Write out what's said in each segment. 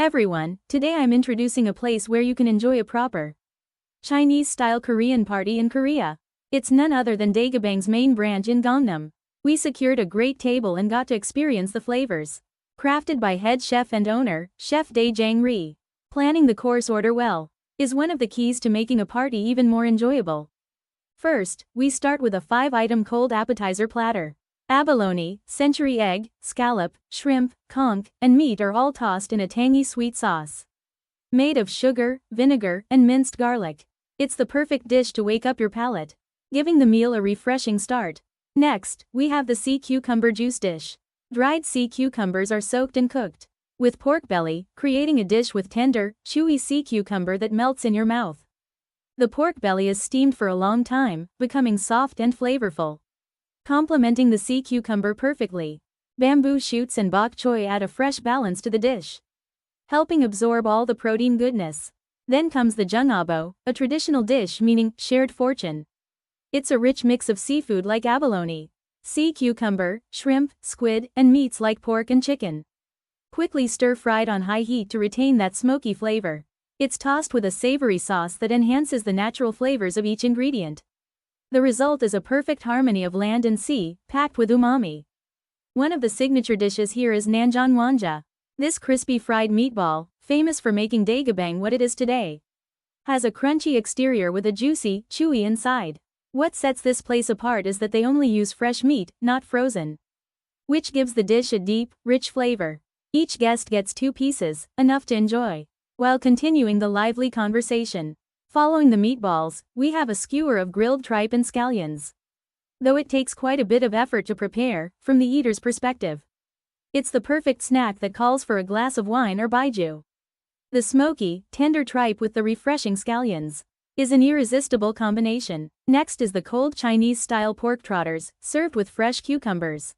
everyone, today I'm introducing a place where you can enjoy a proper Chinese-style Korean party in Korea. It's none other than Daegabang's main branch in Gangnam. We secured a great table and got to experience the flavors. Crafted by head chef and owner, Chef Dae Jang Ri. Planning the course order well is one of the keys to making a party even more enjoyable. First, we start with a 5-item cold appetizer platter. Abalone, century egg, scallop, shrimp, conch, and meat are all tossed in a tangy sweet sauce. Made of sugar, vinegar, and minced garlic. It's the perfect dish to wake up your palate, giving the meal a refreshing start. Next, we have the sea cucumber juice dish. Dried sea cucumbers are soaked and cooked with pork belly, creating a dish with tender, chewy sea cucumber that melts in your mouth. The pork belly is steamed for a long time, becoming soft and flavorful, complementing the sea cucumber perfectly. Bamboo shoots and bok choy add a fresh balance to the dish, helping absorb all the protein goodness. Then comes the jungabo, a traditional dish meaning shared fortune. It's a rich mix of seafood like abalone, sea cucumber, shrimp, squid, and meats like pork and chicken. Quickly stir-fried on high heat to retain that smoky flavor. It's tossed with a savory sauce that enhances the natural flavors of each ingredient. The result is a perfect harmony of land and sea, packed with umami. One of the signature dishes here is 난전완자. This crispy fried meatball, famous for making Daegabang what it is today, has a crunchy exterior with a juicy, chewy inside. What sets this place apart is that they only use fresh meat, not frozen, which gives the dish a deep, rich flavor. Each guest gets 2 pieces, enough to enjoy, while continuing the lively conversation. Following the meatballs, we have a skewer of grilled tripe and scallions. Though it takes quite a bit of effort to prepare, from the eater's perspective, it's the perfect snack that calls for a glass of wine or baijiu. The smoky, tender tripe with the refreshing scallions is an irresistible combination. Next is the cold Chinese-style pork trotters, served with fresh cucumbers.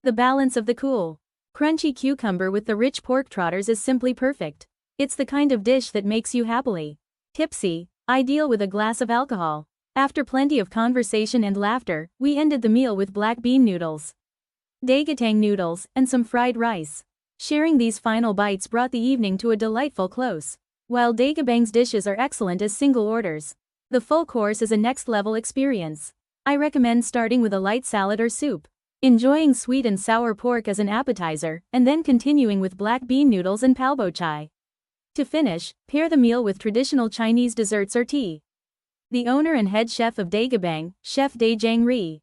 The balance of the cool, crunchy cucumber with the rich pork trotters is simply perfect. It's the kind of dish that makes you happily tipsy, ideal with a glass of alcohol. After plenty of conversation and laughter, we ended the meal with black bean noodles, daegatang noodles, and some fried rice. Sharing these final bites brought the evening to a delightful close. While Daegabang's dishes are excellent as single orders, the full course is a next-level experience. I recommend starting with a light salad or soup, enjoying sweet and sour pork as an appetizer, and then continuing with black bean noodles and palbochai. To finish, pair the meal with traditional Chinese desserts or tea. The owner and head chef of Daegabang, Chef Dae Jang Ri,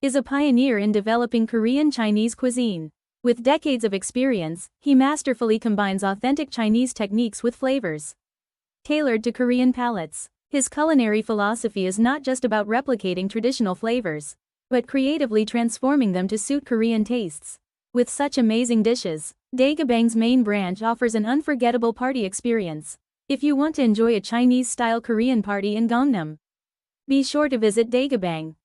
is a pioneer in developing Korean Chinese cuisine. With decades of experience, he masterfully combines authentic Chinese techniques with flavors tailored to Korean palates. His culinary philosophy is not just about replicating traditional flavors, but creatively transforming them to suit Korean tastes. With such amazing dishes, Daegabang's main branch offers an unforgettable party experience. If you want to enjoy a Chinese-style Korean party in Gangnam, be sure to visit Daegabang.